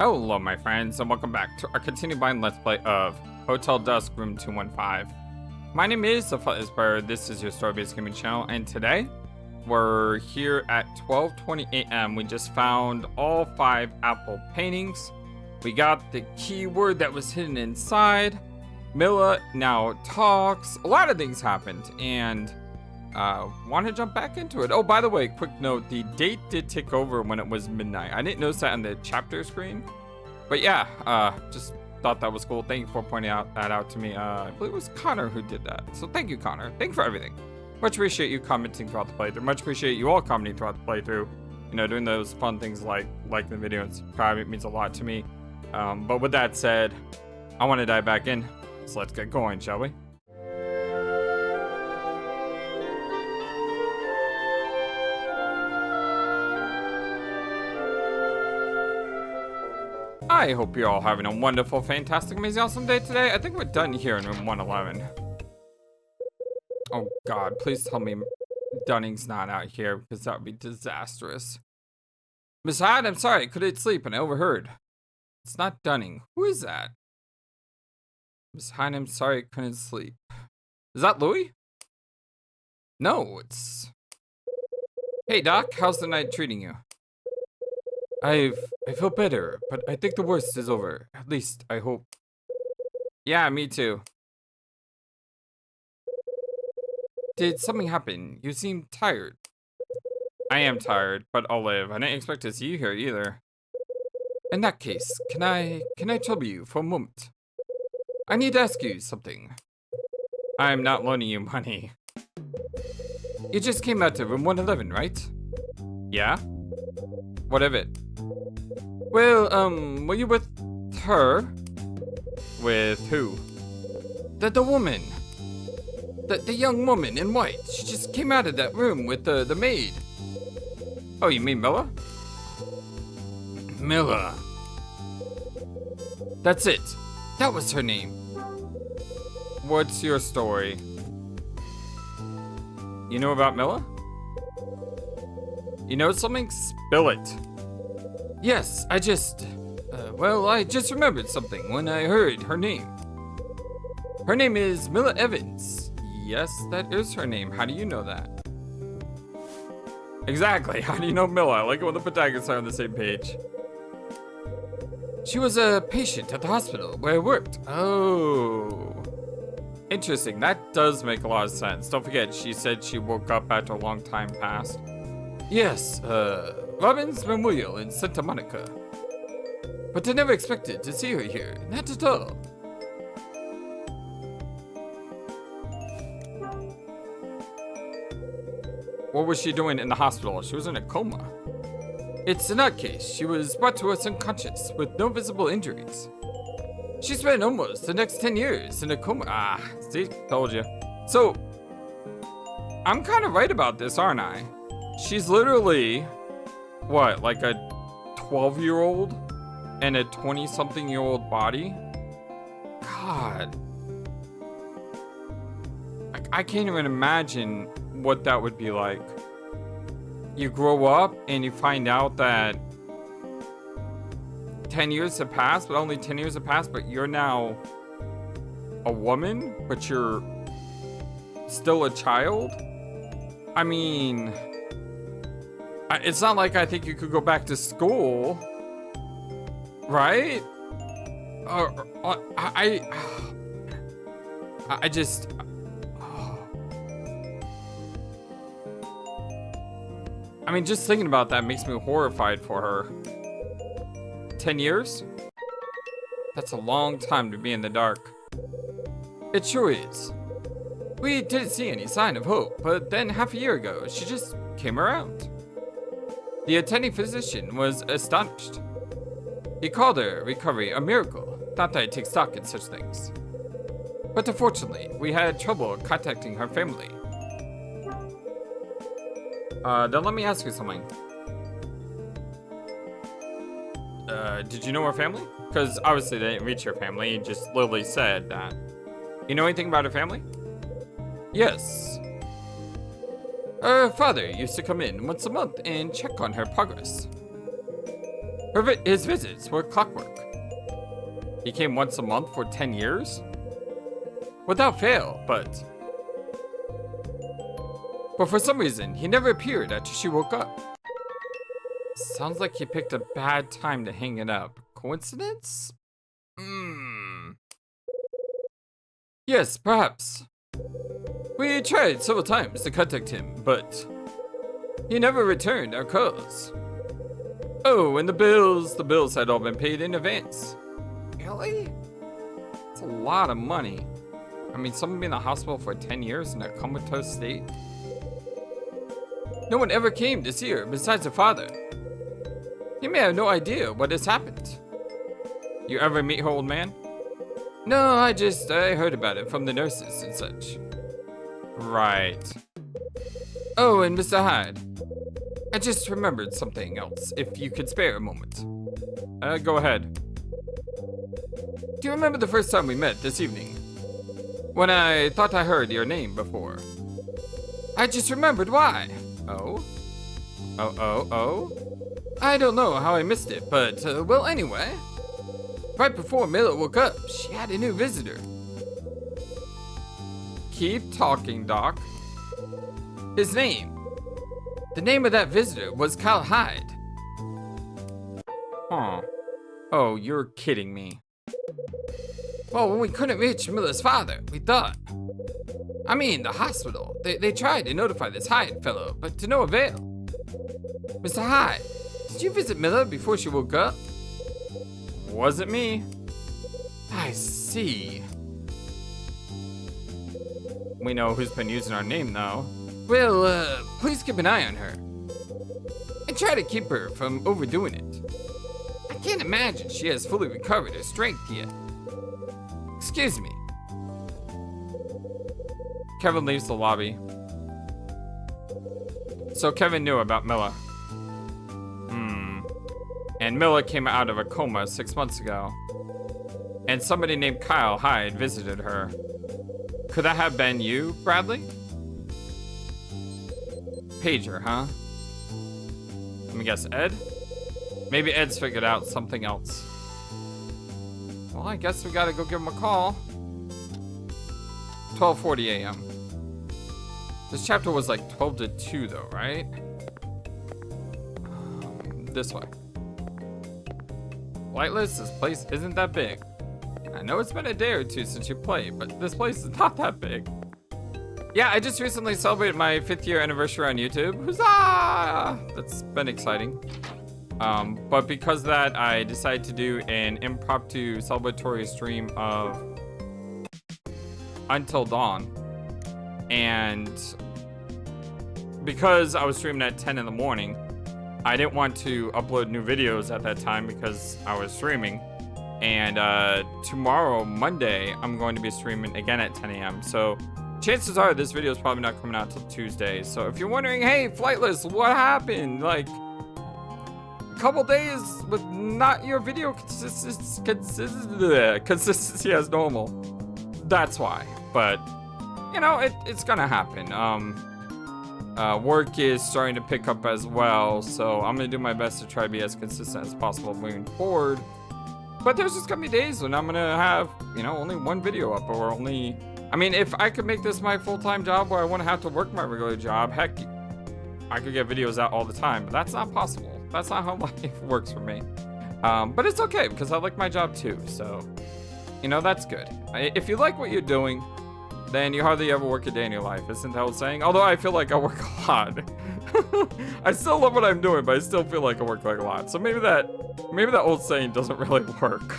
Hello my friends and welcome back to our continued blind let's play of Hotel Dusk Room 215. My name is the FlightlessBird, this is your story-based gaming channel, and today we're here at 12:20 a.m. We just found all 5 apple paintings. We got the keyword that was hidden inside. Mila now talks. A lot of things happened and want to jump back into it. Oh, by the way, quick note, the date did tick over when it was midnight. I didn't notice that on the chapter screen. But yeah, just thought that was cool. Thank you for pointing that out to me. I believe it was Connor who did that. So thank you, Connor. Thank you for everything. Much appreciate you commenting throughout the playthrough. Much appreciate you all commenting throughout the playthrough. You know, doing those fun things like the video and subscribe. It means a lot to me. But with that said, I want to dive back in. So let's get going, shall we? I hope you're all having a wonderful, fantastic, amazing, awesome day today. I think we're done here in room 111. Oh god, please tell me Dunning's not out here because that would be disastrous. Miss Hyde, I'm sorry, I couldn't sleep and I overheard. It's not Dunning. Who is that? Miss Hyde, I'm sorry, I couldn't sleep. Is that Louis? No, it's... Hey Doc, how's the night treating you? I feel better, but I think the worst is over. At least, I hope. Yeah, me too. Did something happen? You seem tired. I am tired, but I'll live. I didn't expect to see you here either. In that case, can I trouble you for a moment? I need to ask you something. I'm not loaning you money. You just came out to room 111, right? Yeah? What of it? Well, were you with her? With who? The woman. The young woman in white. She just came out of that room with the maid. Oh, you mean Mila? Mila. That's it. That was her name. What's your story? You know about Mila? You know something? Spill it. Yes, I just remembered something when I heard her name. Her name is Mila Evans. Yes, that is her name. How do you know that? Exactly, how do you know Mila? I like it when the protagonists are on the same page. She was a patient at the hospital where I worked. Oh. Interesting, that does make a lot of sense. Don't forget, she said she woke up after a long time passed. Yes, Robin's Memorial in Santa Monica. But I never expected to see her here, not at all. What was she doing in the hospital? She was in a coma. It's a nutcase. She was brought to us unconscious with no visible injuries. She spent almost the next 10 years in a coma. Ah, see, told you. So, I'm kind of right about this, aren't I? She's literally, what, like a 12-year-old and a 20-something-year-old body? God. I can't even imagine what that would be like. You grow up and you find out that 10 years have passed, but only 10 years have passed, but you're now a woman, but you're still a child? I mean... it's not like I think you could go back to school, right? I just... I mean, just thinking about that makes me horrified for her. 10 years? That's a long time to be in the dark. It sure is. We didn't see any sign of hope, but then half a year ago, she just came around. The attending physician was astonished. He called her recovery a miracle, not that I take stock in such things. But unfortunately, we had trouble contacting her family. Then let me ask you something. Did you know her family? Because obviously they didn't reach her family, you just literally said that. You know anything about her family? Yes. Her father used to come in once a month and check on her progress. His visits were clockwork. He came once a month for 10 years? Without fail, but for some reason, he never appeared after she woke up. Sounds like he picked a bad time to hang it up. Coincidence? Yes, perhaps. We tried several times to contact him, but he never returned our calls. Oh, and the bills had all been paid in advance. Really? That's a lot of money. I mean, someone being in the hospital for 10 years in a comatose state? No one ever came to see her besides her father. He may have no idea what has happened. You ever meet her, old man? No, I heard about it from the nurses and such. Right. Oh, and Mr. Hyde. I just remembered something else, if you could spare a moment. Go ahead. Do you remember the first time we met this evening? When I thought I heard your name before. I just remembered why. Oh? Oh? I don't know how I missed it, but, well, anyway. Right before Mila woke up, she had a new visitor. Keep talking, Doc. His name. The name of that visitor was Kyle Hyde. Huh. Oh, you're kidding me. Well, when we couldn't reach Mila's father, we thought. I mean, the hospital. They tried to notify this Hyde fellow, but to no avail. Mr. Hyde, did you visit Mila before she woke up? Wasn't me. I see. We know who's been using our name, though. Well, please keep an eye on her. And try to keep her from overdoing it. I can't imagine she has fully recovered her strength yet. Excuse me. Kevin leaves the lobby. So Kevin knew about Mila. And Mila came out of a coma 6 months ago. And somebody named Kyle Hyde visited her. Could that have been you, Bradley? Pager, huh? Let me guess, Ed? Maybe Ed's figured out something else. Well, I guess we gotta go give him a call. 12:40 a.m. This chapter was like 12 to 2 though, right? This way. Flightless, this place isn't that big. I know it's been a day or two since you played, but this place is not that big. Yeah, I just recently celebrated my 5th year anniversary on YouTube. Huzzah! That's been exciting. But because of that, I decided to do an impromptu celebratory stream of Until Dawn. And because I was streaming at 10 in the morning, I didn't want to upload new videos at that time because I was streaming. And tomorrow, Monday, I'm going to be streaming again at 10 a.m. So chances are this video is probably not coming out till Tuesday. So if you're wondering, hey, Flightless, what happened? Like, a couple days with not your video consistency as normal. That's why. But, you know, it's gonna happen. Work is starting to pick up as well, so I'm gonna do my best to try to be as consistent as possible moving forward. But there's just gonna be days when I'm gonna have, you know, only one video up, or only, I mean, if I could make this my full-time job where I wouldn't have to work my regular job, heck, I could get videos out all the time, but that's not possible. That's not how life works for me. But it's okay, because I like my job too, so, you know, that's good. If you like what you're doing, then you hardly ever work a day in your life, isn't that old saying? Although I feel like I work a lot. I still love what I'm doing, but I still feel like I work like a lot. So maybe that old saying doesn't really work.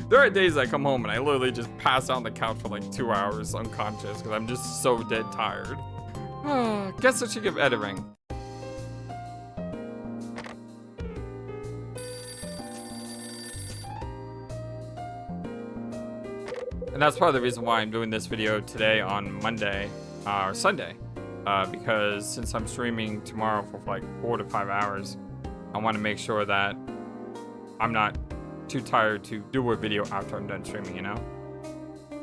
There are days I come home and I literally just pass out on the couch for like 2 hours unconscious because I'm just so dead tired. Guess I should give Ed a ring. And that's part of the reason why I'm doing this video today on Monday, or Sunday. Because since I'm streaming tomorrow for like 4 to 5 hours, I want to make sure that I'm not too tired to do a video after I'm done streaming, you know?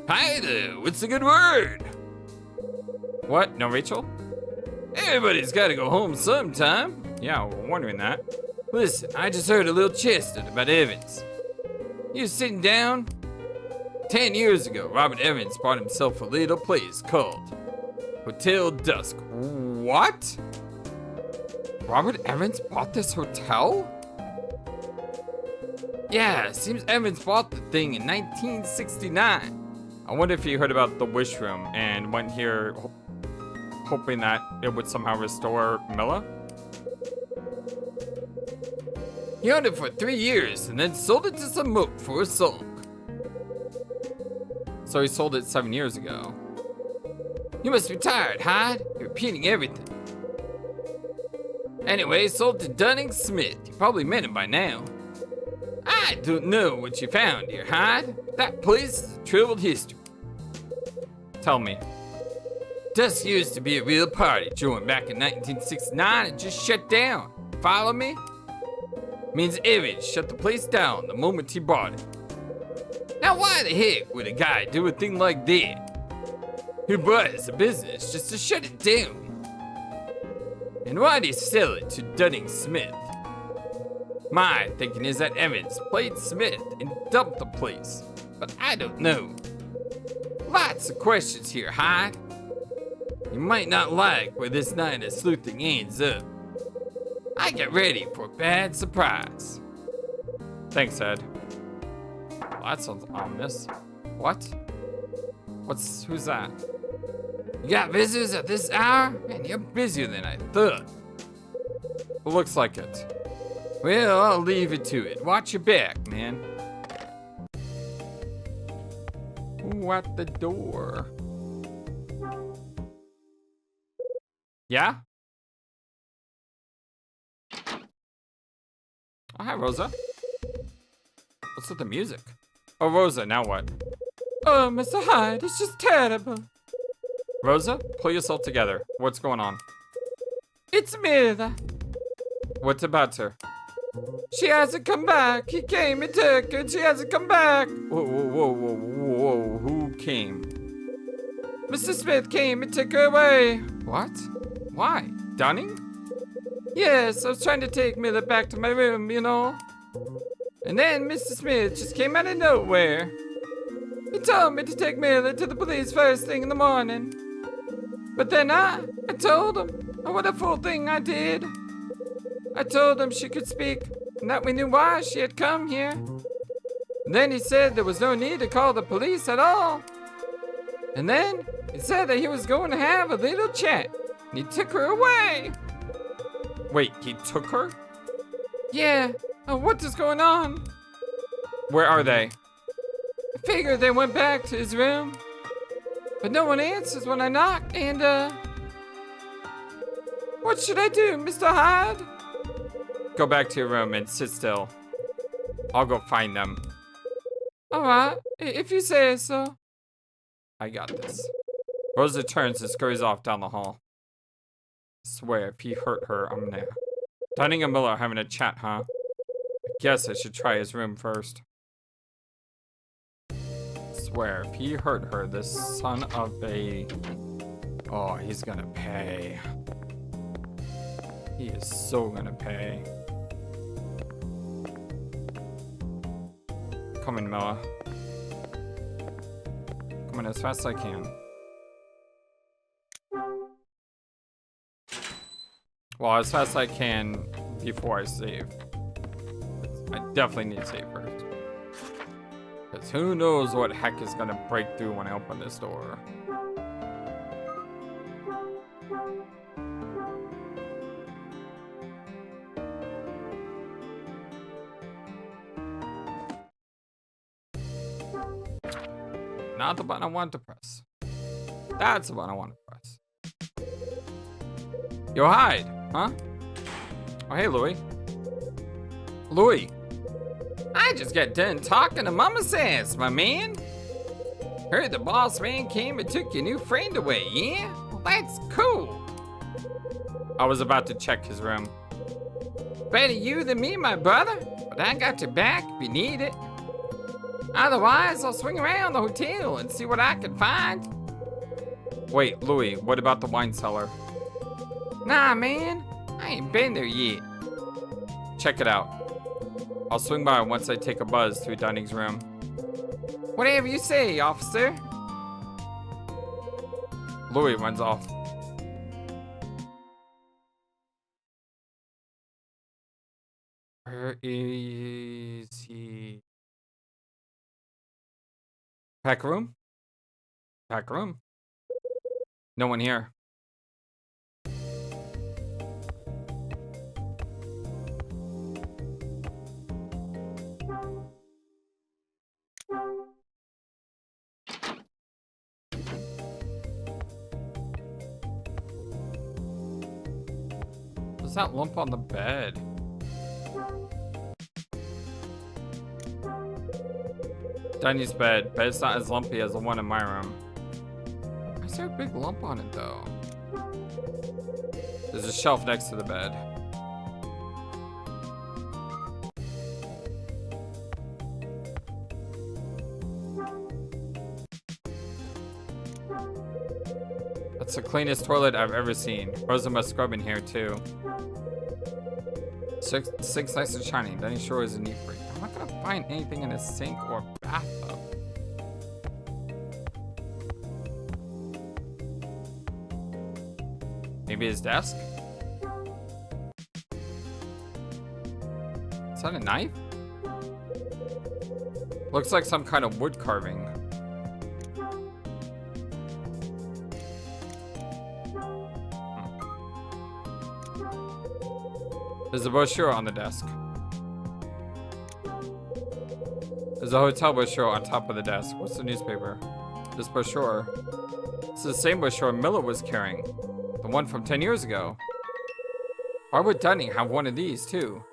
Hi there, what's a good word? What, no Rachel? Everybody's gotta go home sometime. Yeah, we're wondering that. Listen, I just heard a little chestnut about Evans. He was sitting down. 10 years ago, Robert Evans bought himself a little place called Hotel Dusk. What? Robert Evans bought this hotel? Yeah, seems Evans bought the thing in 1969. I wonder if he heard about the Wisshu Rūmu and went here hoping that it would somehow restore Mila. He owned it for 3 years and then sold it to some mook for a song. So he sold it 7 years ago. You must be tired, Hyde. You're repeating everything. Anyway, sold to Dunning Smith. You probably met him by now. I don't know what you found here, Hyde. But that place is a troubled history. Tell me. Dusk used to be a real party, joined back in 1969 and just shut down. Follow me? Means Evans shut the place down the moment he bought it. Now why the heck would a guy do a thing like that? He buys a business just to shut it down. And why'd he sell it to Dunning Smith? My thinking is that Evans played Smith and dumped the place, but I don't know. Lots of questions here, Hyde. You might not like where this night of sleuthing ends up. I get ready for a bad surprise. Thanks, Ed. Well, that sounds ominous. What? Who's that? You got visitors at this hour? Man, you're busier than I thought. Looks like it. Well, I'll leave it to it. Watch your back, man. Ooh, at the door. Yeah? Oh, hi, Rosa. What's with the music? Oh, Rosa, now what? Oh, Mr. Hyde, it's just terrible. Rosa, pull yourself together. What's going on? It's Mila. What's about her? She hasn't come back. He came and took her, and she hasn't come back. Whoa. Who came? Mr. Smith came and took her away. What? Why? Dunning? Yes, I was trying to take Mila back to my room, you know. And then Mr. Smith just came out of nowhere. He told me to take Mila to the police first thing in the morning. But then I told him, oh, what a fool thing I did. I told him she could speak and that we knew why she had come here. And then he said there was no need to call the police at all. And then he said that he was going to have a little chat and he took her away. Wait, he took her? Yeah, what is going on? Where are they? I figured they went back to his room. But no one answers when I knock and what should I do, Mr. Hyde? Go back to your room and sit still. I'll go find them. Alright, if you say so. I got this. Rosa turns and scurries off down the hall. I swear, if he hurt her, I'm gonna... Dunning and Miller are having a chat, huh? I guess I should try his room first. I swear, if he hurt her, this son of a... Oh, he's gonna pay. He is so gonna pay. Come in, Mila. Come in as fast as I can. Well, as fast as I can before I save. I definitely need to save first. Because who knows what heck is gonna break through when I open this door. Not the button I want to press. That's the button I want to press. Yo, Hyde, huh? Oh, hey, Louie. Louie. I just got done talking to Mama's ass, my man. Heard the boss man came and took your new friend away, yeah? Well, that's cool. I was about to check his room. Better you than me, my brother. But I got your back if you need it. Otherwise, I'll swing around the hotel and see what I can find. Wait, Louie, what about the wine cellar? Nah, man, I ain't been there yet. check it out. I'll swing by once I take a buzz through Dunning's room. Whatever you say, officer. Louis runs off. Where is he? Pack room? Pack room. No one here. What's that lump on the bed? Danny's bed. Bed's not as lumpy as the one in my room. Why is there a big lump on it though? There's a shelf next to the bed. That's the cleanest toilet I've ever seen. Rosa must scrub in here too. Sink's nice and shiny. Danny sure is a neat freak. I'm not gonna find anything in a sink or bathtub. Maybe his desk? Is that a knife? Looks like some kind of wood carving. There's a brochure on the desk. There's a hotel brochure on top of the desk. What's the newspaper? This brochure. It's the same brochure Mila was carrying. The one from 10 years ago. Why would Dunning have one of these too?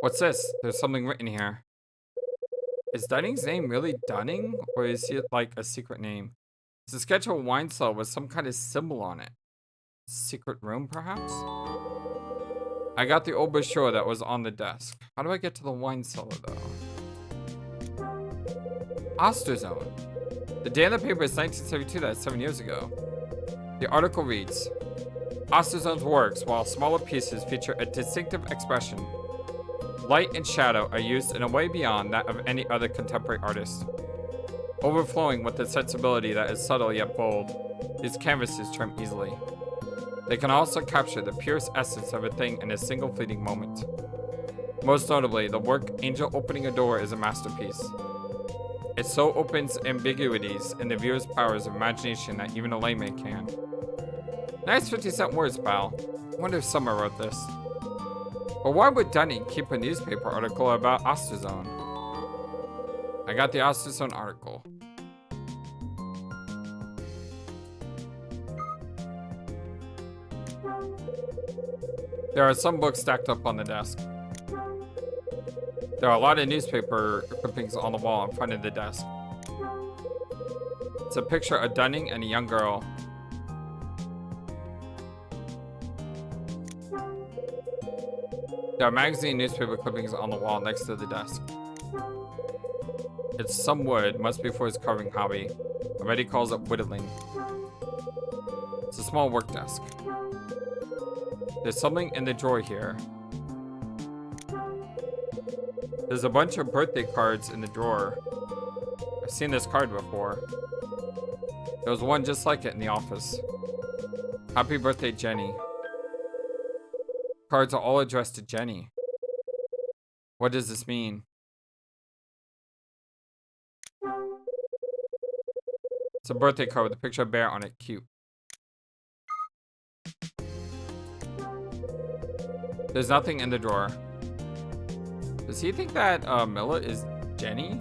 What's this? There's something written here. Is Dunning's name really Dunning? Or is it like a secret name? It's a sketch of a wine cellar with some kind of symbol on it. Secret room, perhaps? I got the old brochure that was on the desk. How do I get to the wine cellar, though? Osterzone. The day in the paper is 1972, that's 7 years ago. The article reads, Osterzone's works, while smaller pieces, feature a distinctive expression. Light and shadow are used in a way beyond that of any other contemporary artist. Overflowing with a sensibility that is subtle yet bold, these canvases turn easily. They can also capture the purest essence of a thing in a single fleeting moment. Most notably, the work Angel Opening a Door is a masterpiece. It so opens ambiguities in the viewer's powers of imagination that even a layman can. Nice 50-cent words, pal. I wonder if Summer wrote this. But why would Dunning keep a newspaper article about Osterzone? I got the Osterzone article. There are some books stacked up on the desk. There are a lot of newspaper clippings on the wall in front of the desk. It's a picture of Dunning and a young girl. There are magazine and newspaper clippings on the wall next to the desk. It's some wood, must be for his carving hobby. Already calls it whittling. It's a small work desk. There's something in the drawer here. There's a bunch of birthday cards in the drawer. I've seen this card before. There was one just like it in the office. Happy birthday, Jenny. Cards are all addressed to Jenny. What does this mean? It's a birthday card with a picture of a bear on it. Cute. There's nothing in the drawer. Does he think that Mila is Jenny?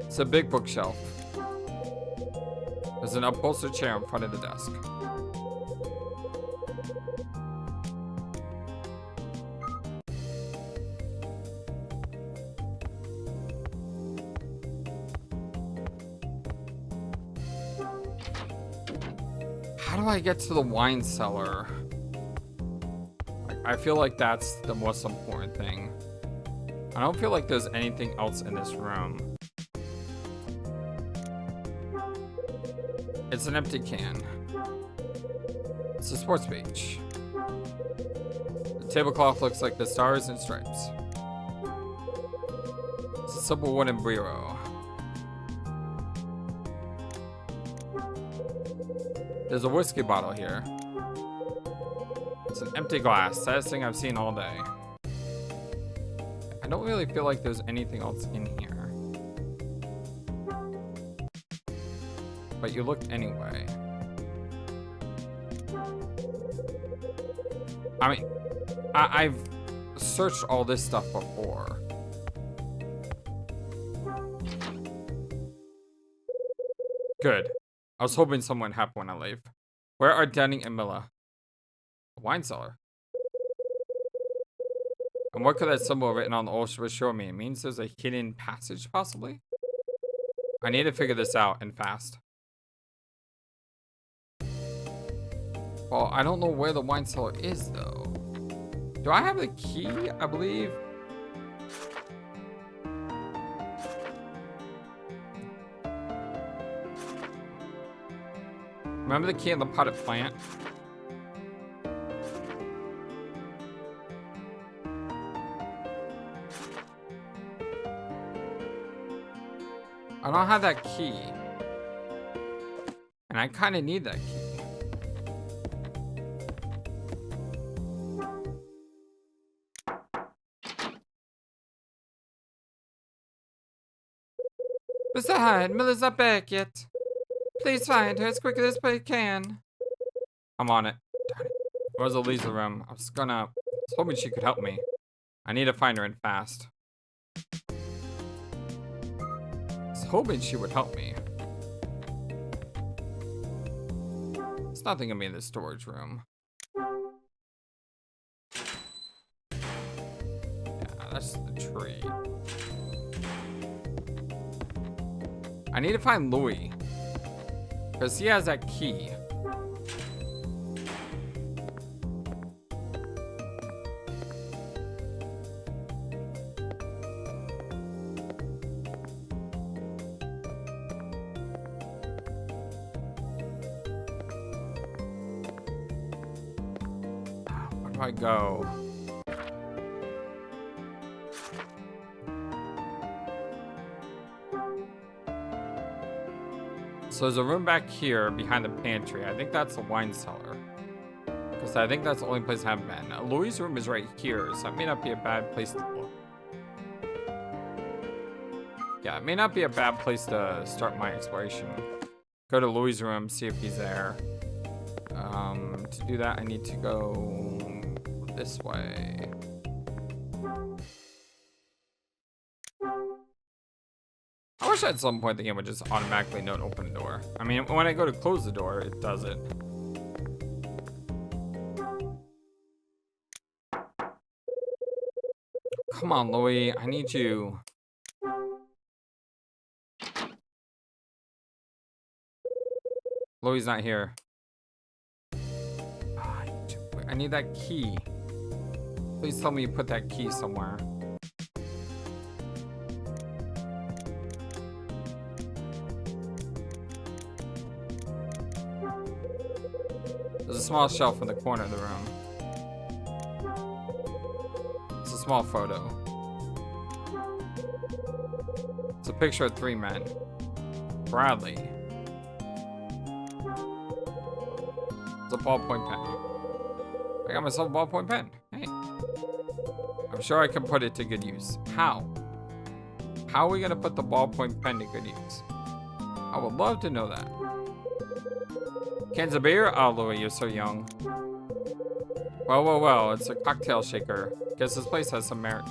It's a big bookshelf. There's an upholstered chair in front of the desk. How do I get to the wine cellar? I feel like that's the most important thing. I don't feel like there's anything else in this room. It's an empty can. It's a sports page. The Tablecloth looks like the stars and stripes. It's a simple wooden bureau. There's a whiskey bottle here. It's an empty glass. Saddest thing I've seen all day. I don't really feel like there's anything else in here. But you looked anyway. I mean, I've searched all this stuff before. Good. I was hoping someone would happen when I leave. Where are Danny and Mila? A wine cellar. And what could that symbol written on the old shore mean? It means there's a hidden passage, possibly? I need to figure this out, and fast. Well, I don't know where the wine cellar is, though. Do I have the key? I believe. Remember the key in the potted plant? I don't have that key. And I kind of need that key. Mr. Hyde, Mila's not back yet. Please find her as quickly as we can. I'm on it. Darn it. Where's the Lisa room? I was hoping she could help me. I need to find her and fast. I was hoping she would help me. There's nothing gonna be in the storage room. Yeah, that's the tree. I need to find Louis. Because he has that key. Where do I go? So there's a room back here behind the pantry. I think that's the wine cellar. Because I think that's the only place I haven't been. Louis' room is right here, so that may not be a bad place to look. Yeah, it may not be a bad place to start my exploration. Go to Louis' room, see if he's there. To do that, I need to go this way. I wish at some point the game would just automatically know to open the door. I mean, when I go to close the door, it does it. Come on, Louis. I need you. Louis not here. I need that key. Please tell me you put that key somewhere. There's a small shelf in the corner of the room. It's a small photo. It's a picture of 3 men. Bradley. It's a ballpoint pen. I got myself a ballpoint pen. Hey. I'm sure I can put it to good use. How? How are we gonna put the ballpoint pen to good use? I would love to know that. Cans of beer? Oh, Louis, you're so young. Well, well, well, it's a cocktail shaker. Guess this place has some merit.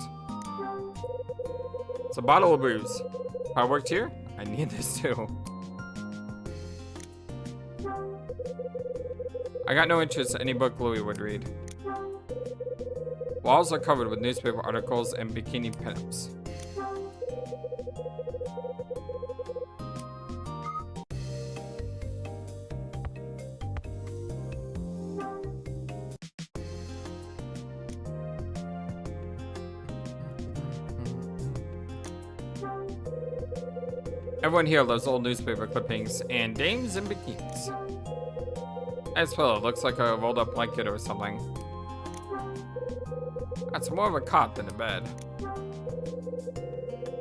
It's a bottle of booze. If I worked here, I need this too. I got no interest in any book Louis would read. Walls are covered with newspaper articles and bikini pinups. Everyone here loves old newspaper clippings and dames in bikinis. Nice pillow, looks like a rolled up blanket or something. That's more of a cot than a bed.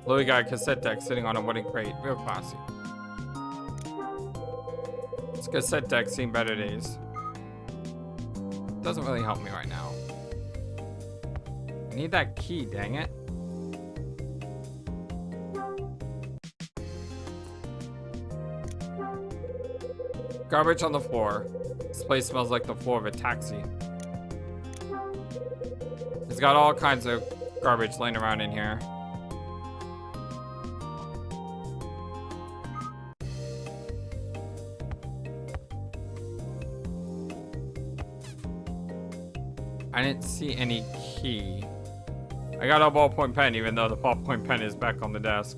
Louis got a cassette deck sitting on a wooden crate. Real classy. This cassette deck seen better days. Doesn't really help me right now. I need that key, dang it. Garbage on the floor. This place smells like the floor of a taxi. It's got all kinds of garbage laying around in here. I didn't see any key. I got a ballpoint pen, even though the ballpoint pen is back on the desk.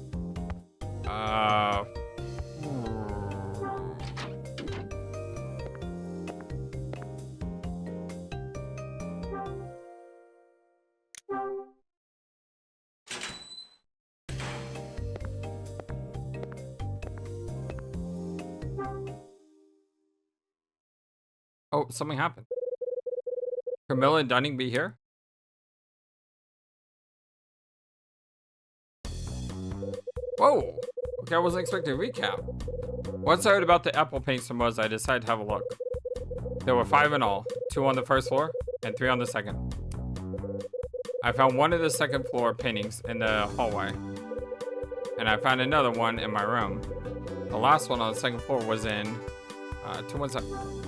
Oh, something happened. Could Mila and Dunning be here? Whoa! Okay, I wasn't expecting a recap. Once I heard about the apple paint Samoas, I decided to have a look. There were 5 in all, 2 on the first floor and 3 on the second. I found one of the second floor paintings in the hallway. And I found another one in my room. The last one on the second floor was in 217.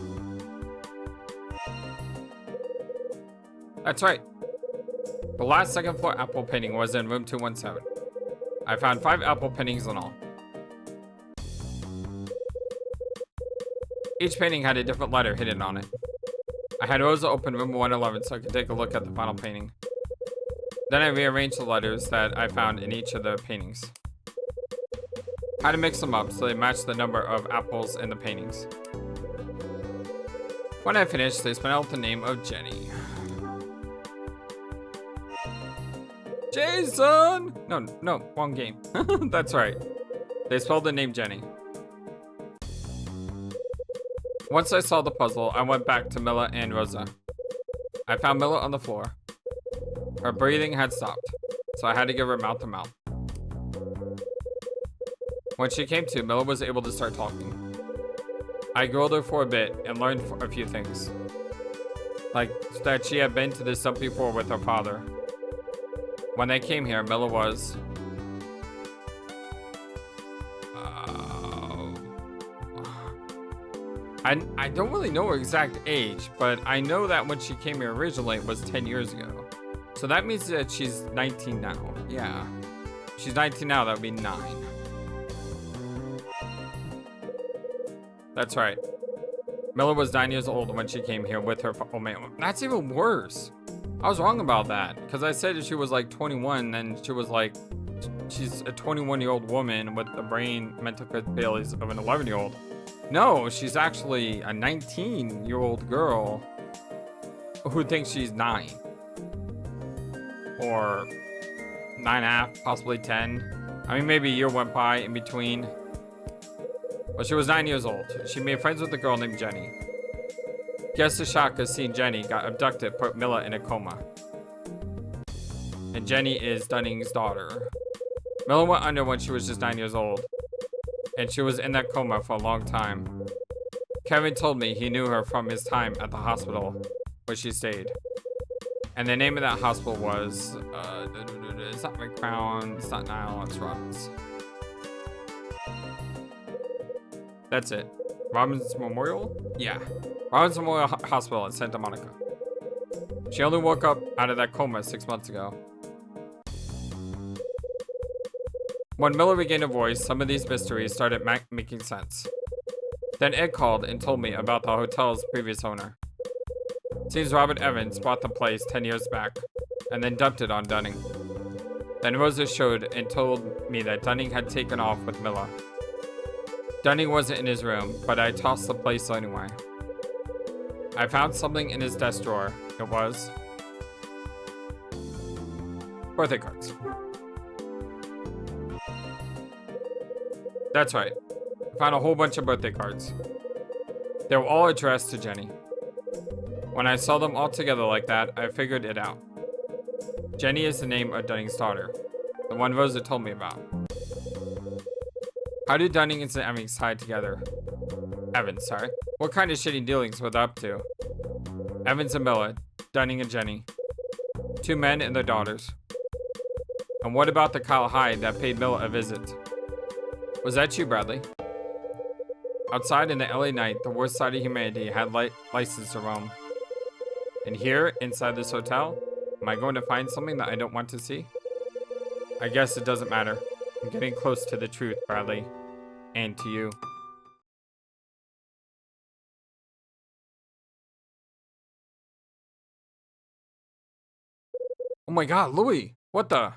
That's right. The last second floor apple painting was in room 217. I found 5 apple paintings in all. Each painting had a different letter hidden on it. I had Rosa open room 111 so I could take a look at the final painting. Then I rearranged the letters that I found in each of the paintings. I had to mix them up so they matched the number of apples in the paintings. When I finished, they spelled out the name of Jenny. Jason! No, wrong game. That's right. They spelled the name Jenny. Once I saw the puzzle, I went back to Mila and Rosa. I found Mila on the floor. Her breathing had stopped, so I had to give her mouth to mouth. When she came to, Mila was able to start talking. I grilled her for a bit and learned a few things. Like that she had been to this dump before with her father. When they came here, Mila was... I don't really know her exact age, but I know that when she came here originally, it was 10 years ago. So that means that she's 19 now. Yeah. If she's 19 now, that would be 9. That's right. Mila was 9 years old when she came here with her... Oh man, that's even worse. I was wrong about that, because I said she was like 21, and she was like... She's a 21-year-old woman with the brain mental capabilities of an 11-year-old. No, she's actually a 19-year-old girl who thinks she's 9. Or 9.5, possibly 10. I mean, maybe a year went by in between. But she was 9 years old. She made friends with a girl named Jenny. Guess the shock of seeing Jenny got abducted put Mila in a coma. And Jenny is Dunning's daughter. Mila went under when she was just 9 years old. And she was in that coma for a long time. Kevin told me he knew her from his time at the hospital where she stayed. And the name of that hospital was, it's not McCrown, it's not Nile, it's Robbins. That's it. Robbins Memorial? Yeah. Robbins Memorial Hospital in Santa Monica. She only woke up out of that coma 6 months ago. When Miller regained a voice, some of these mysteries started making sense. Then Ed called and told me about the hotel's previous owner. Seems Robert Evans bought the place 10 years back, and then dumped it on Dunning. Then Rosa showed and told me that Dunning had taken off with Mila. Dunning wasn't in his room, but I tossed the place anyway. I found something in his desk drawer. It was... birthday cards. That's right. I found a whole bunch of birthday cards. They were all addressed to Jenny. When I saw them all together like that, I figured it out. Jenny is the name of Dunning's daughter. The one Rosa told me about. How do Dunning and Evans tie together? Evans, sorry. What kind of shitty dealings were they up to? Evans and Mila, Dunning and Jenny. 2 men and their daughters. And what about the Kyle Hyde that paid Mila a visit? Was that you, Bradley? Outside in the LA night, the worst side of humanity had license to roam. And here, inside this hotel, am I going to find something that I don't want to see? I guess it doesn't matter. I'm getting close to the truth, Bradley. And to you. Oh my god, Louis! What the?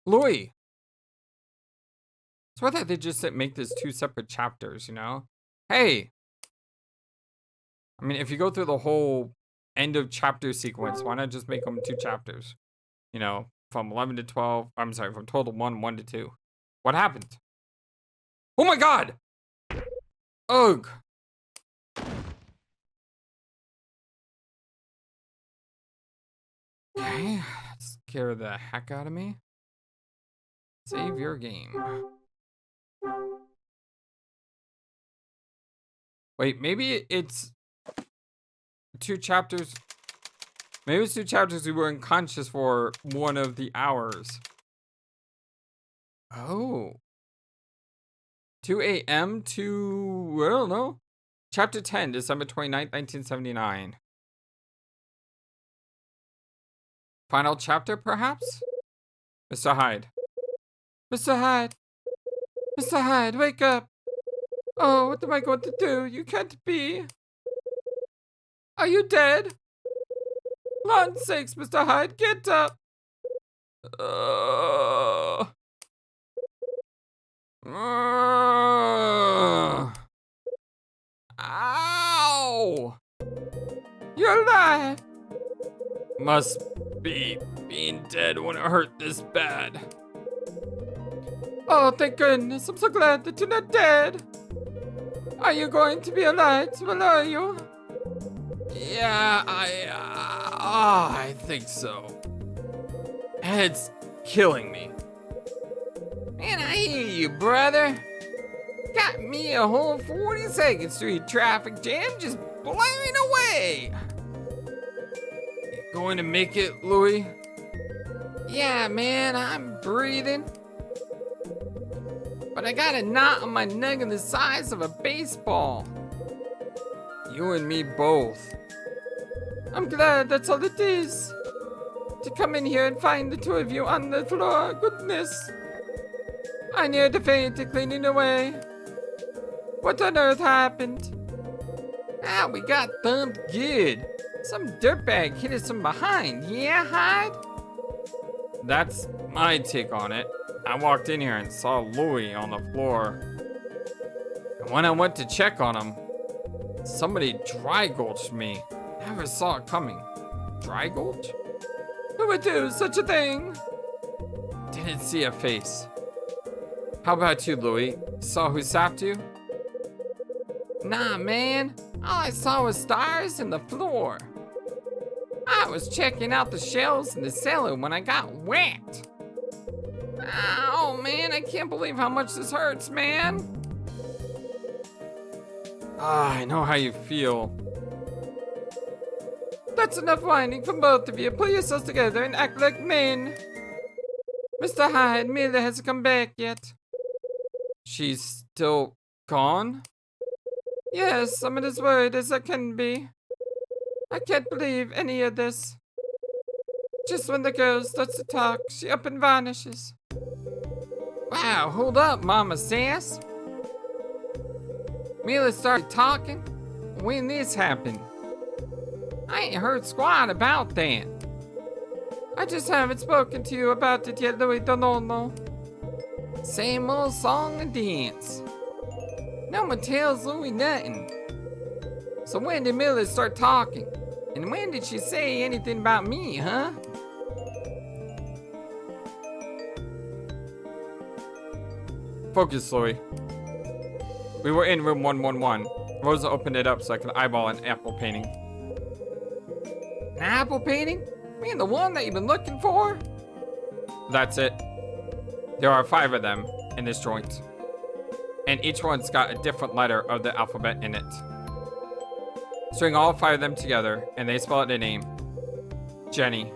Louis! So I thought they just make this 2 separate chapters, you know? Hey! I mean, if you go through the whole end of chapter sequence, why not just make them 2 chapters? You know, from 11 to 12. I'm sorry, from 12 to 1, 1 to 2. What happened? Oh my god! Ugh! Okay, that scared the heck out of me. Save your game. Wait, maybe it's 2 chapters. Maybe it's 2 chapters we were unconscious for 1 of the hours. Oh. 2 a.m. to, I don't know. Chapter 10, December 29th, 1979. Final chapter, perhaps? Mr. Hyde. Mr. Hyde. Mr. Hyde, wake up. Oh, what am I going to do? You can't be. Are you dead? Land's sakes, Mr. Hyde, get up. Ow! You're alive. Must be being dead when it hurt this bad. Oh, thank goodness. I'm so glad that you're not dead. Are you going to be alive? Well, are you? Yeah, I think so. It's killing me. Man, I hear you, brother. Got me a whole 42nd Street traffic jam just blaring away. You going to make it, Louis? Yeah, man, I'm breathing. But I got a knot on my neck the size of a baseball. You and me both. I'm glad that's all it is. To come in here and find the 2 of you on the floor. Goodness. I near defeated cleaning away. What on earth happened? Ah, we got thumped good. Some dirtbag hit us from behind. Yeah, Hyde? That's my take on it. I walked in here and saw Louis on the floor. And when I went to check on him, somebody dry gulched me. Never saw it coming. Dry gulch? Who would do such a thing? Didn't see a face. How about you, Louis? Saw who sapped you? Nah, man. All I saw was stars in the floor. I was checking out the shelves in the cellar when I got whacked. Oh, man, I can't believe how much this hurts, man. I know how you feel. That's enough whining from both of you. Pull yourselves together and act like men. Mr. Hyde, Mila hasn't come back yet. She's still gone? Yes, I'm as worried as I can be. I can't believe any of this. Just when the girl starts to talk, she up and vanishes. Wow, hold up, Mama Sass. Mila started talking when this happened. I ain't heard squat about that. I just haven't spoken to you about it yet, Louis Donono. Same old song and dance. No one tells Louis nothing. So when did Mila start talking? And when did she say anything about me, huh? Focus, Louis. We were in room 111. Rosa opened it up so I could eyeball an apple painting. An apple painting? Mean the one that you've been looking for? That's it. There are 5 of them in this joint. And each one's got a different letter of the alphabet in it. String all 5 of them together, and they spell out their name. Jenny.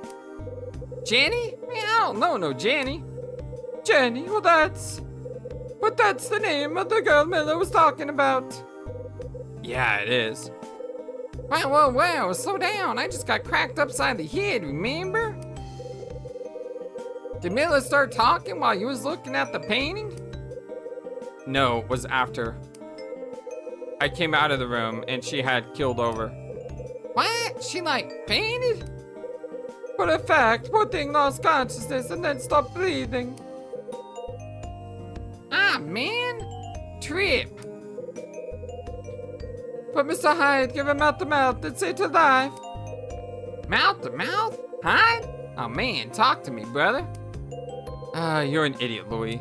Jenny? Man, I don't know no Jenny. Jenny, well but that's the name of the girl Mila was talking about. Yeah, it is. Wow, slow down. I just got cracked upside the head, remember? Did Mila start talking while you was looking at the painting? No, it was after. I came out of the room and she had keeled over. What? She like fainted? For a fact, poor thing lost consciousness and then stopped breathing. Ah, man. Trip. But Mr. Hyde gave him mouth to mouth and saved her life. Mouth to mouth? Hyde? Oh man, talk to me, brother. You're an idiot, Louis.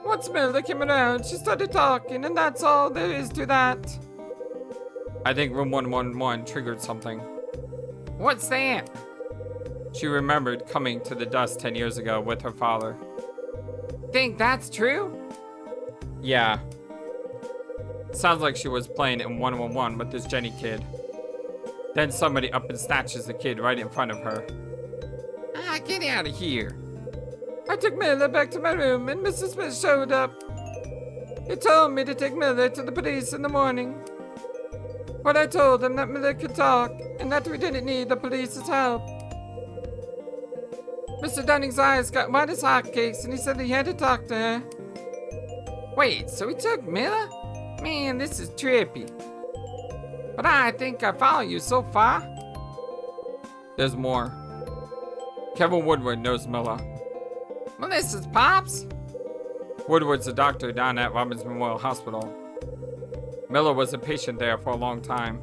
Once Mila came around, she started talking, and that's all there is to that. I think room 111 triggered something. What's that? She remembered coming to the dust 10 years ago with her father. Think that's true? Yeah. Sounds like she was playing in 111 with this Jenny kid. Then somebody up and snatches the kid right in front of her. Get out of here. I took Mila back to my room and Mrs. Smith showed up. He told me to take Mila to the police in the morning. But I told him that Mila could talk and that we didn't need the police's help. Mr. Dunning's eyes got white as hotcakes and he said he had to talk to her. Wait, so he took Mila? Man, this is trippy. But I think I follow you so far. There's more. Kevin Woodward knows Mila. Melissa's pops? Woodward's a doctor down at Robbins Memorial Hospital. Mila was a patient there for a long time.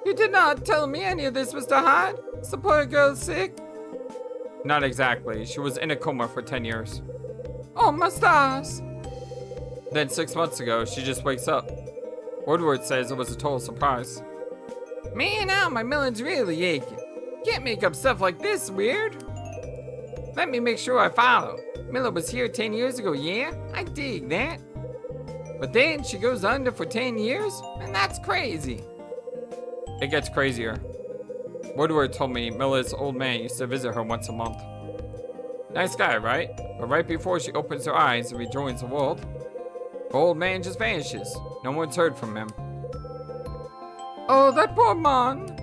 You did not tell me any of this, Mr. Hyde. Is the poor girl sick? Not exactly. She was in a coma for 10 years. Oh, my stars. Then 6 months ago, she just wakes up. Woodward says it was a total surprise. Man, now my melon's really aching. Can't make up stuff like this, weird. Let me make sure I follow. Mila was here 10 years ago, yeah? I dig that. But then she goes under for 10 years? And that's crazy. It gets crazier. Woodward told me Mila's old man used to visit her once a month. Nice guy, right? But right before she opens her eyes and rejoins the world, the old man just vanishes. No one's heard from him. Oh, that poor man.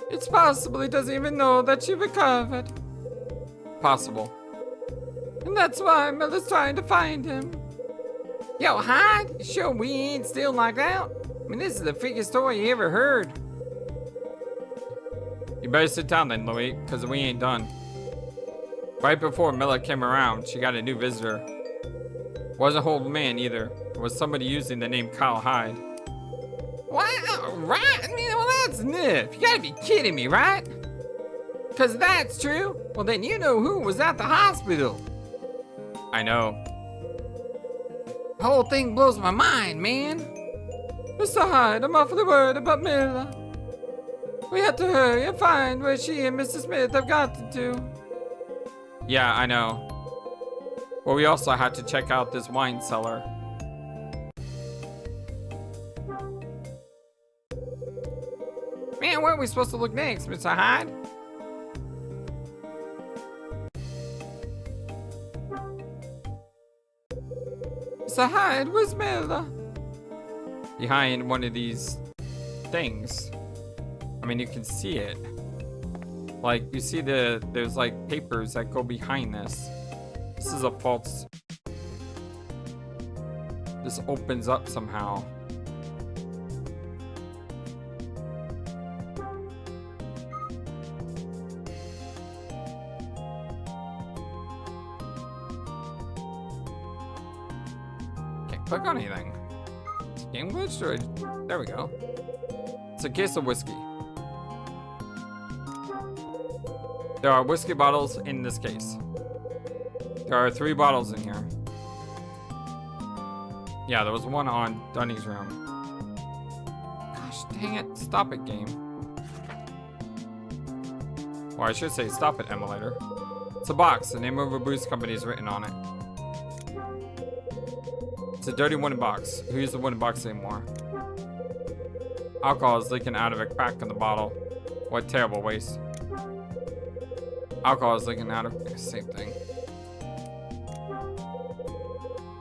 It's possible he doesn't even know that she recovered. Possible. And that's why Mila's trying to find him. Yo, Hyde, you sure we ain't still knocked out? I mean, this is the freakiest story you ever heard. You better sit down then, Louis, because we ain't done. Right before Mila came around, she got a new visitor. Wasn't her old man either. It was somebody using the name Kyle Hyde. Wow, right? I mean, well, that's nif. You gotta be kidding me, right? Because that's true. Well, then you know who was at the hospital. I know. The whole thing blows my mind, man. Mr. Hyde, I'm awfully worried about Mila. We have to hurry and find where she and Mr. Smith have gotten to. Yeah, I know. Well, we also had to check out this wine cellar. Man, where are we supposed to look next, Mr. Hyde? Mr. Hyde, where's Mila? Behind one of these things. I mean, you can see it. Like, you see there's like papers that go behind this. This is a false. This opens up somehow. Can't click on anything. It's game glitched or there we go. It's a case of whiskey. There are whiskey bottles in this case. There are 3 bottles in here. Yeah, there was one on Dunny's room. Gosh dang it, stop it, game. Or I should say, stop it, emulator. It's a box. The name of a booze company is written on it. It's a dirty wooden box. Who uses the wooden box anymore? Alcohol is leaking out of a crack in the bottle. What terrible waste. Alcohol is leaking out of... Same thing.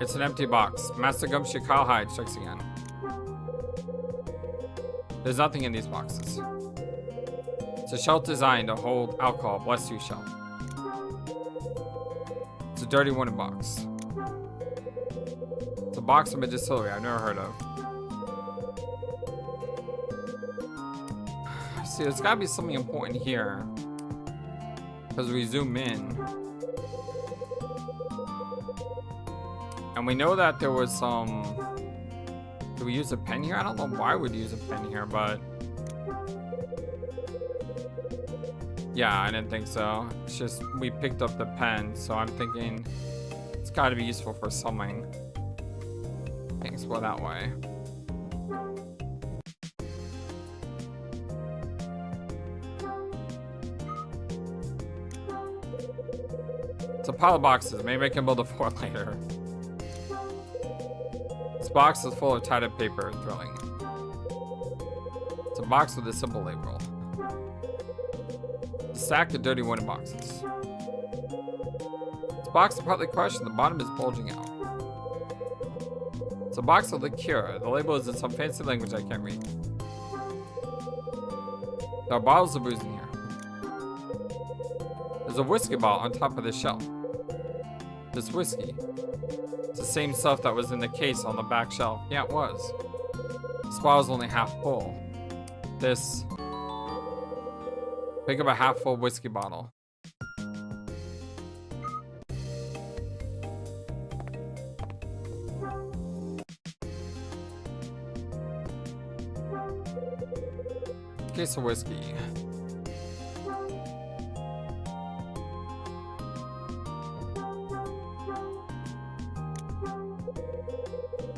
It's an empty box. Master Gumshoe Cowhide strikes again. There's nothing in these boxes. It's a shelf designed to hold alcohol. Bless you, shelf. It's a dirty wooden box. It's a box from a distillery I've never heard of. See, there's gotta be something important here. Because we zoom in. And we know that there was some... Do we use a pen here? I don't know why we'd use a pen here, but... Yeah, I didn't think so. It's just we picked up the pen, so I'm thinking it's gotta be useful for something. Can't explore that way. It's a pile of boxes. Maybe I can build a fort later. This box is full of tied up paper. Thrilling. It's a box with a simple label. It's a stack of dirty wooden boxes. This box is partly crushed and the bottom is bulging out. It's a box of liqueur. The label is in some fancy language I can't read. There are bottles of booze in here. There's a whiskey bottle on top of the shelf. This whiskey. It's the same stuff that was in the case on the back shelf. Yeah, it was. This bottle's only half full. This. Pick up a half full whiskey bottle. Case of whiskey.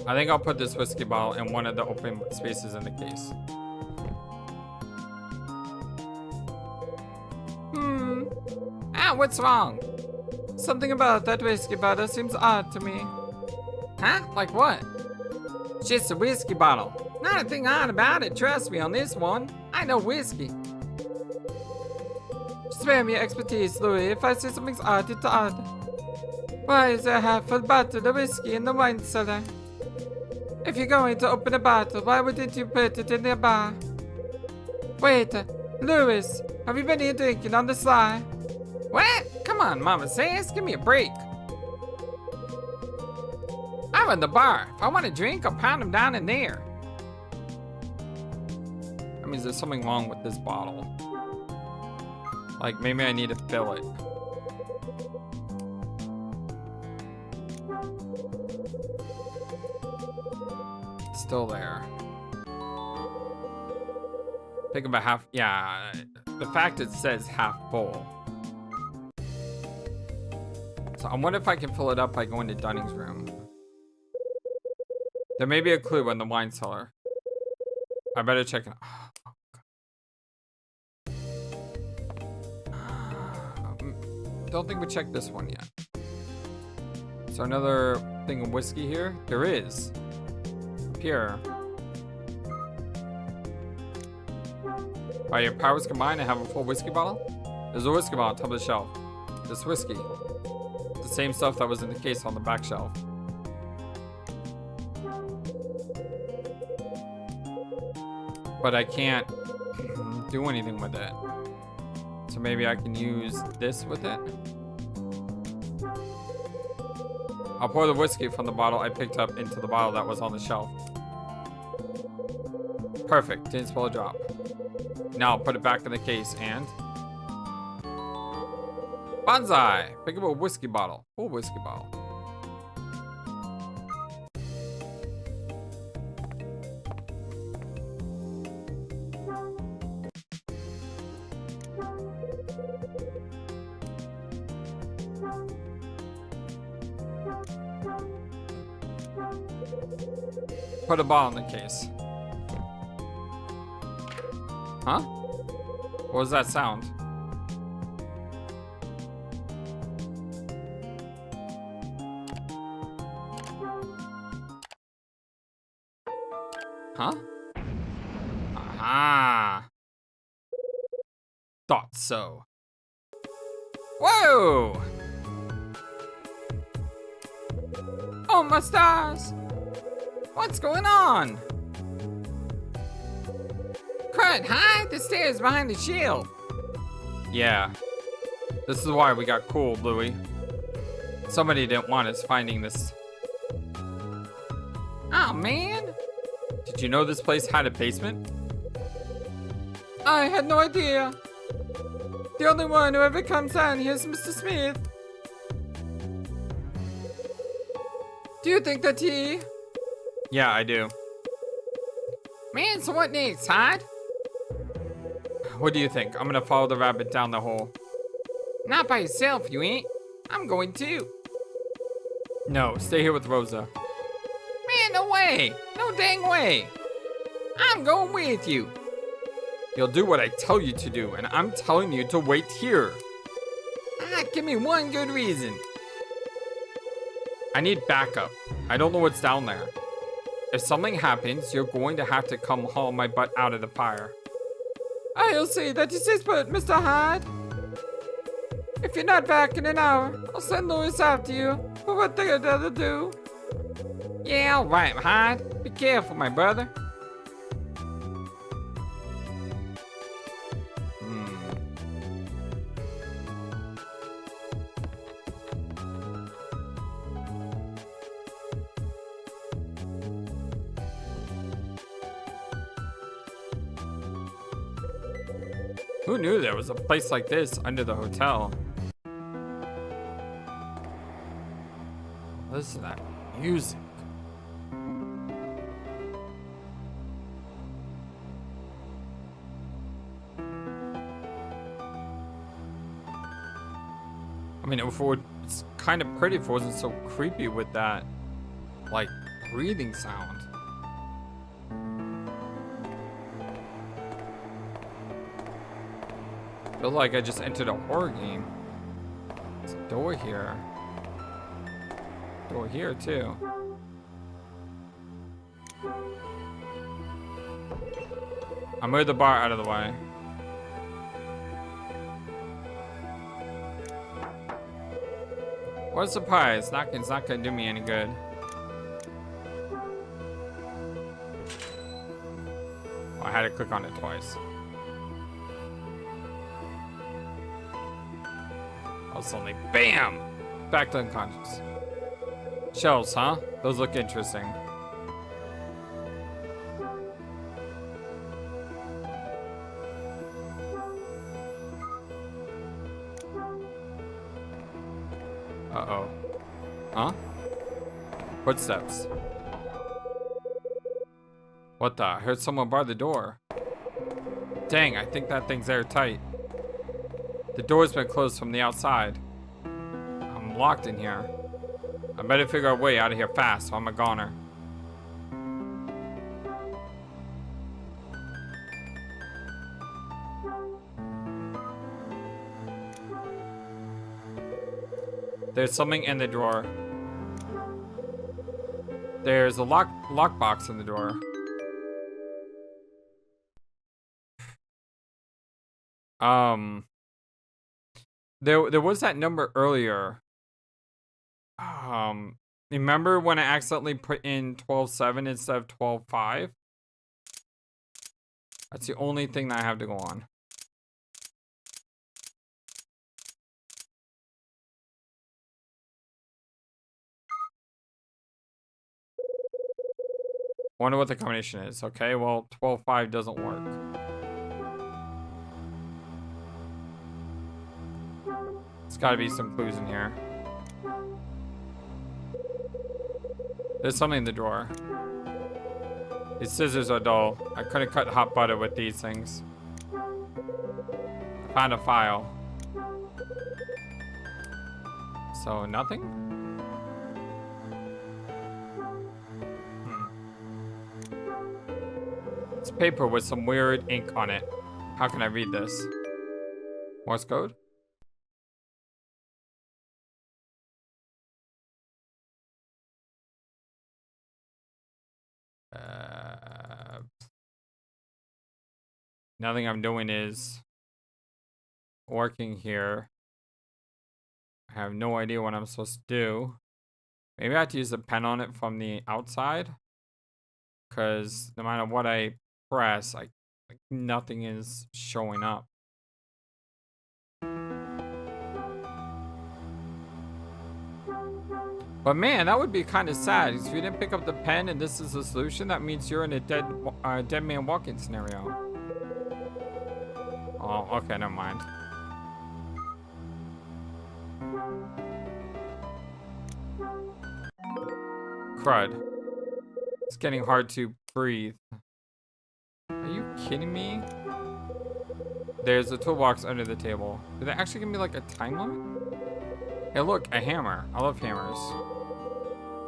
I think I'll put this whiskey bottle in one of the open spaces in the case. What's wrong? Something about that whiskey bottle seems odd to me. Huh? Like what? Just a whiskey bottle. Not a thing odd about it, trust me on this one. I know whiskey. Spare me your expertise, Louis. If I say something's odd, it's odd. Why is there half a bottle of whiskey in the wine cellar? If you're going to open a bottle, why wouldn't you put it in the bar? Wait, Louis, have you been here drinking on the sly? What? Come on, Mama Says, give me a break. I run the bar. If I want a drink, I'll pound them down in there. That means there's something wrong with this bottle. Like, maybe I need to fill it. It's still there. Think about half. Yeah, the fact it says half full. So I wonder if I can fill it up by going to Dunning's room. There may be a clue in the wine cellar. I better check it out. Don't think we checked this one yet. Is there another thing of whiskey here? There is. Up here. Are your powers combined to have a full whiskey bottle? There's a whiskey bottle on top of the shelf. This whiskey. The same stuff that was in the case on the back shelf. But I can't do anything with it. So maybe I can use this with it. I'll pour the whiskey from the bottle I picked up into the bottle that was on the shelf. Perfect, didn't spill a drop. Now I'll put it back in the case and... Bonsai! Pick up a whiskey bottle. Full whiskey bottle. Put a bottle in the case. Huh? What was that sound? Huh? Aha. Thought so. Whoa! Oh my stars! What's going on? Crud, hide the stairs behind the shield. Yeah. This is why we got cooled, Louie. Somebody didn't want us finding this. Oh man! Did you know this place had a basement? I had no idea. The only one who ever comes down here is Mr. Smith. Do you think that he... Yeah, I do. Man, so what next, Hyde? What do you think? I'm gonna follow the rabbit down the hole. Not by yourself, you ain't. I'm going too. No, stay here with Rosa. Man, no way. No dang way. I'm going with you. You'll do what I tell you to do, and I'm telling you to wait here. Ah, give me one good reason. I need backup. I don't know what's down there. If something happens, you're going to have to come haul my butt out of the fire. I'll see that you says but, Mr. Hyde. If you're not back in an hour, I'll send Louis after you for what they gotta do. Yeah, alright, Hyde. Be careful, my brother. Who knew there was a place like this under the hotel? Listen to that music. I mean, it's kind of pretty if it wasn't so creepy with that, like, breathing sound. I feel like I just entered a horror game. There's a door here. Door here, too. I'll move the bar out of the way. What a surprise. Knocking's not gonna do me any good. Oh, I had to click on it twice. Suddenly, bam! Back to unconscious. Shells, huh? Those look interesting. Uh-oh. Huh? Footsteps. What the? I heard someone bar the door. Dang, I think that thing's airtight. The door's been closed from the outside. I'm locked in here. I better figure a way out of here fast, so I'm a goner. There's something in the drawer. There's a lockbox in the drawer. There was that number earlier. Remember when I accidentally put in 12.7 instead of 12.5? That's the only thing that I have to go on. Wonder what the combination is. Okay, well, 12.5 doesn't work. There's gotta be some clues in here. There's something in the drawer. These scissors are dull. I couldn't cut hot butter with these things. I found a file. So, nothing? It's paper with some weird ink on it. How can I read this? Morse code? nothing I'm doing is working here. I have no idea what I'm supposed to do. Maybe I have to use a pen on it from the outside. Because no matter what I press, like nothing is showing up. But man, that would be kind of sad. If you didn't pick up the pen and this is the solution, that means you're in a dead man walking scenario. Oh, okay, never mind. Crud. It's getting hard to breathe. Are you kidding me? There's a toolbox under the table. Did they actually give me like a time limit? Hey, look, a hammer. I love hammers.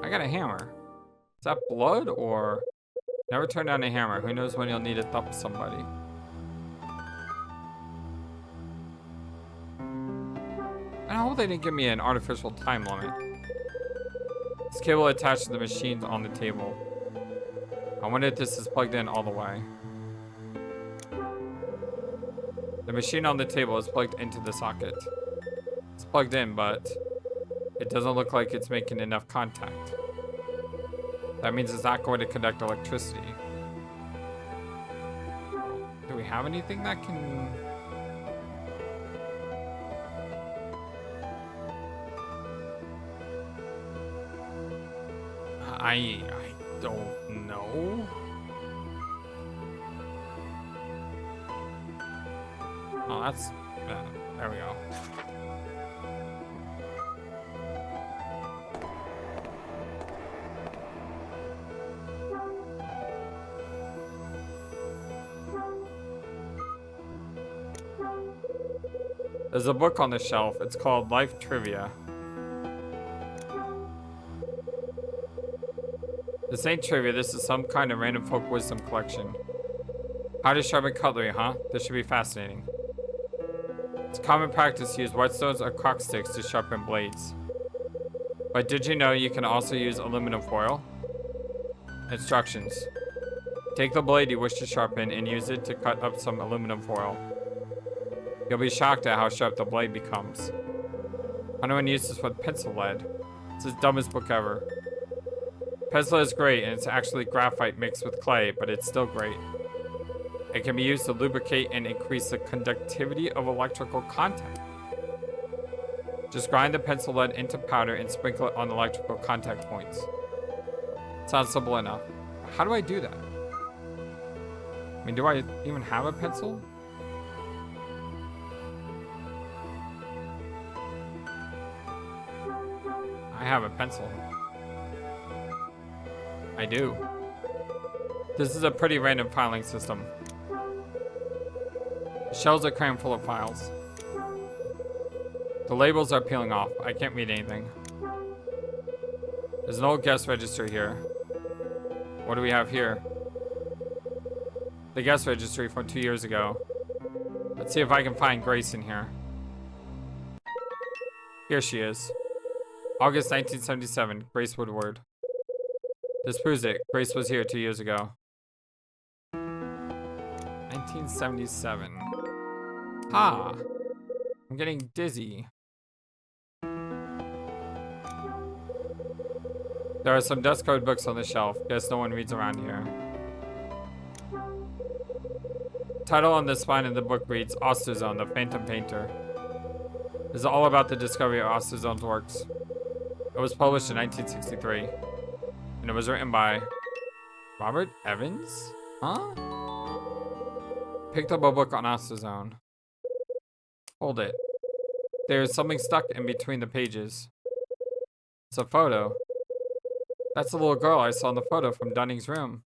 I got a hammer. Is that blood or... Never turn down a hammer. Who knows when you'll need to thump somebody. I hope they didn't give me an artificial time limit. This cable attached to the machines on the table. I wonder if this is plugged in all the way. The machine on the table is plugged into the socket. It's plugged in, but it doesn't look like it's making enough contact. That means it's not going to conduct electricity. Do we have anything that can... I don't know. Oh, that's... there we go. There's a book on the shelf. It's called Life Trivia. This ain't trivia. This is some kind of random folk wisdom collection. How to sharpen cutlery, huh? This should be fascinating. It's common practice to use whetstones or crock sticks to sharpen blades. But did you know you can also use aluminum foil? Instructions. Take the blade you wish to sharpen and use it to cut up some aluminum foil. You'll be shocked at how sharp the blade becomes. Anyone uses with pencil lead. It's the dumbest book ever. Pencil is great and it's actually graphite mixed with clay, but it's still great. It can be used to lubricate and increase the conductivity of electrical contact. Just grind the pencil lead into powder and sprinkle it on electrical contact points. Sounds simple enough. How do I do that? I mean, do I even have a pencil? I have a pencil. I do. This is a pretty random filing system. The shelves are crammed full of files. The labels are peeling off. I can't read anything. There's an old guest register here. What do we have here? The guest registry from 2 years ago. Let's see if I can find Grace in here. Here she is. August 1977, Grace Woodward. This proves it. Grace was here 2 years ago. 1977. Ha! I'm getting dizzy. There are some dust covered books on the shelf. Guess no one reads around here. Title on the spine of the book reads Osterzone, the Phantom Painter. This is all about the discovery of Osterzone's works. It was published in 1963. And it was written by Robert Evans? Huh? Picked up a book on Osterzone. Hold it. There's something stuck in between the pages. It's a photo. That's the little girl I saw in the photo from Dunning's room.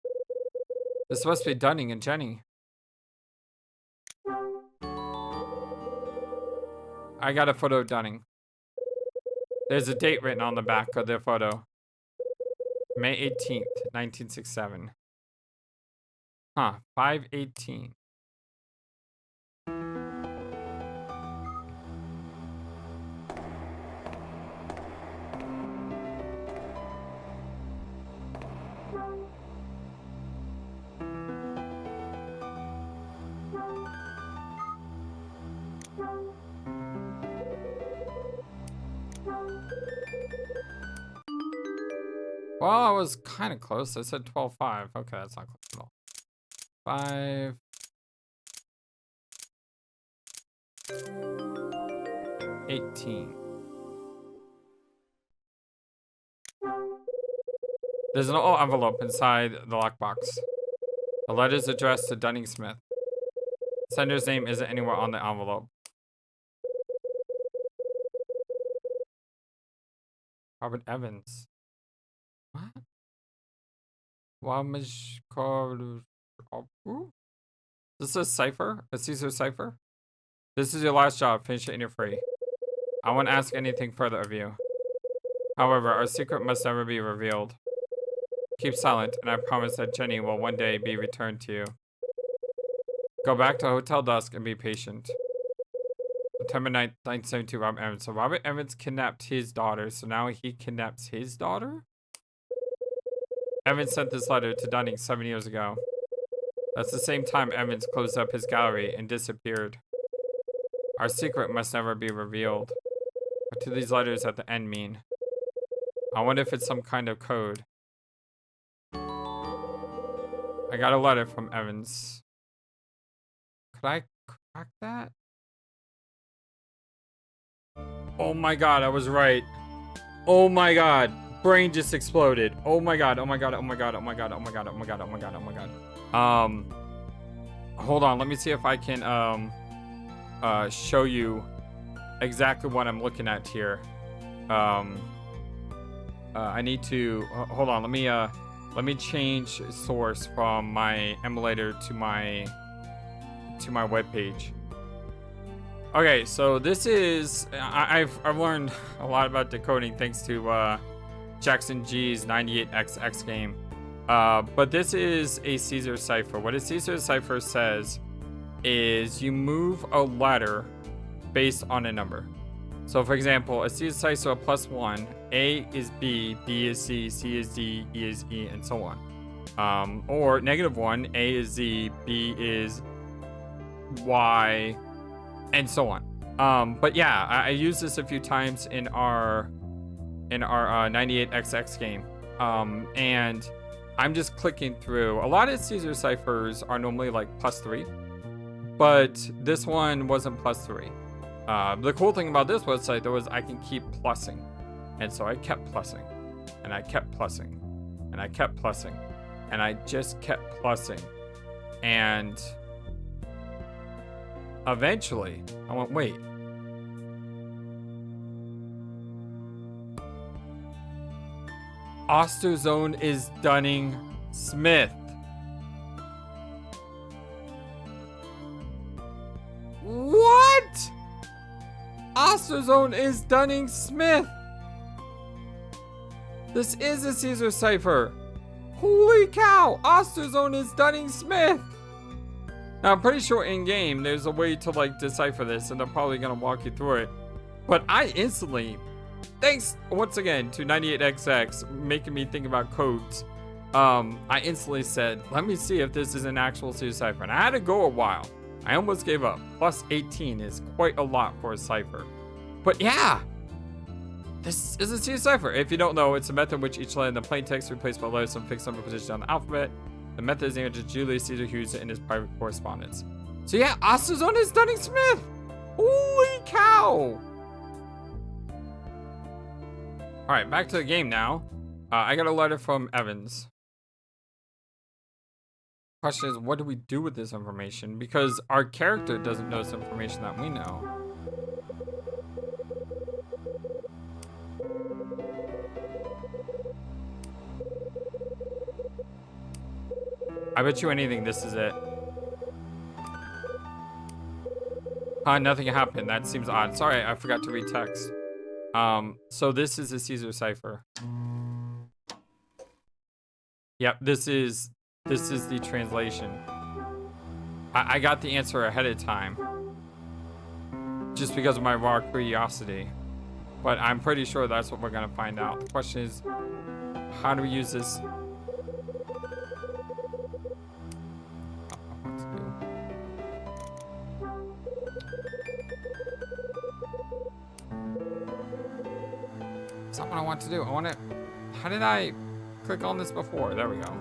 This must be Dunning and Jenny. I got a photo of Dunning. There's a date written on the back of the photo. May 18th, 1967. Huh, 5/18. Well, I was kind of close. I said 12.5. Okay, that's not close at all. 5. 18. There's an old envelope inside the lockbox. The letter is addressed to Dunning Smith. The sender's name isn't anywhere on the envelope. Robert Evans. What? This is a cipher? A Caesar cipher? This is your last job. Finish it and you're free. I won't ask anything further of you. However, our secret must never be revealed. Keep silent, and I promise that Jenny will one day be returned to you. Go back to Hotel Dusk and be patient. September 9th, 1972, Robert Evans. So Robert Evans kidnapped his daughter, so now he kidnaps his daughter? Evans sent this letter to Dunning 7 years ago. That's the same time Evans closed up his gallery and disappeared. Our secret must never be revealed. What do these letters at the end mean? I wonder if it's some kind of code. I got a letter from Evans. Could I crack that? Oh my god, I was right. Oh my god. Brain just exploded. Oh my god, oh my god, oh my god, oh my god, oh my god, oh my god, oh my god, oh my god. Hold on, let me see if I can show you exactly what I'm looking at here. I need to hold on, let me change source from my emulator to my webpage. Okay, so this is I've learned a lot about decoding thanks to Jackson G's 98XX game. But this is a Caesar cipher. What a Caesar cipher says is you move a letter based on a number. So for example, a Caesar cipher +1, A is B, B is C, C is D, E is E, and so on. Or -1, A is Z, B is Y, and so on. But yeah, I used this a few times in our 98XX game. And I'm just clicking through. A lot of Caesar ciphers are normally like +3, but this one wasn't +3. The cool thing about this website though is I can keep plussing. And so I kept plussing, and I kept plussing, and I kept plussing, and I just kept plussing. And eventually I went, wait. Osterzone is Dunning Smith. What? Osterzone is Dunning Smith. This is a Caesar cipher. Holy cow! Osterzone is Dunning Smith. Now I'm pretty sure in game there's a way to like decipher this, and they're probably gonna walk you through it. But I instantly, thanks once again to 98XX making me think about codes, I instantly said, let me see if this is an actual Caesar cipher. And I had to go a while. I almost gave up. +18 is quite a lot for a cipher. But yeah, this is a Caesar cipher. If you don't know, it's a method in which each letter in the plain text is replaced by letters some fixed number position on the alphabet. The method is named after Julius Caesar, who used it in his private correspondence. So yeah, Osterzone is Dunning Smith. Holy cow! All right, back to the game now. I got a letter from Evans. Question is, what do we do with this information? Because our character doesn't know this information that we know. I bet you anything this is it. Nothing happened. That seems odd. Sorry, I forgot to read text. So this is a Caesar cipher. Yep, this is the translation. I got the answer ahead of time, just because of my raw curiosity. But I'm pretty sure that's what we're gonna find out. The question is, how do we use this? It's not what I want to do. I want to... How did I click on this before? There we go.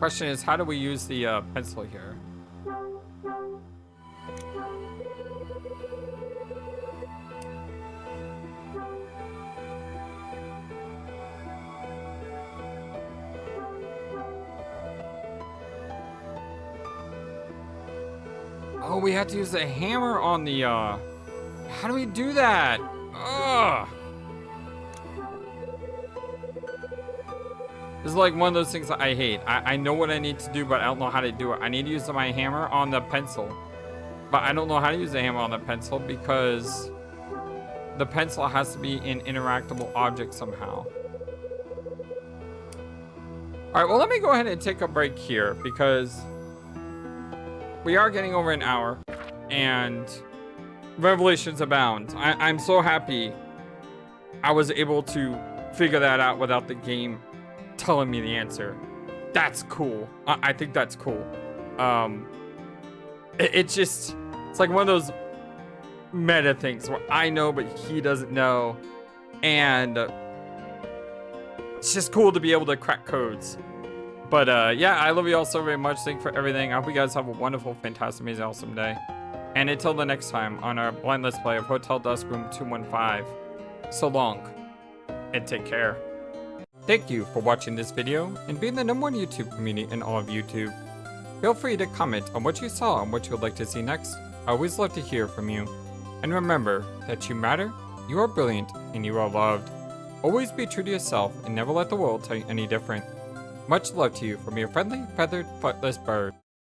Question is, how do we use the pencil here? Oh, we have to use the hammer on the, How do we do that? Ugh! This is like one of those things that I hate. I know what I need to do, but I don't know how to do it. I need to use my hammer on the pencil. But I don't know how to use the hammer on the pencil because the pencil has to be an interactable object somehow. Alright, well, let me go ahead and take a break here because we are getting over an hour and revelations abound. I'm so happy I was able to figure that out without the game telling me the answer. That's cool. I think that's cool. It's like one of those meta things where I know but he doesn't know, and it's just cool to be able to crack codes. But yeah, I love you all so very much. Thank you for everything. I hope you guys have a wonderful, fantastic, amazing, awesome day. And until the next time on our blind let's play of Hotel Dusk Room 215, so long and take care. Thank you for watching this video and being the #1 YouTube community in all of YouTube. Feel free to comment on what you saw and what you would like to see next. I always love to hear from you. And remember that you matter, you are brilliant, and you are loved. Always be true to yourself and never let the world tell you any different. Much love to you from your friendly, feathered, flightless bird.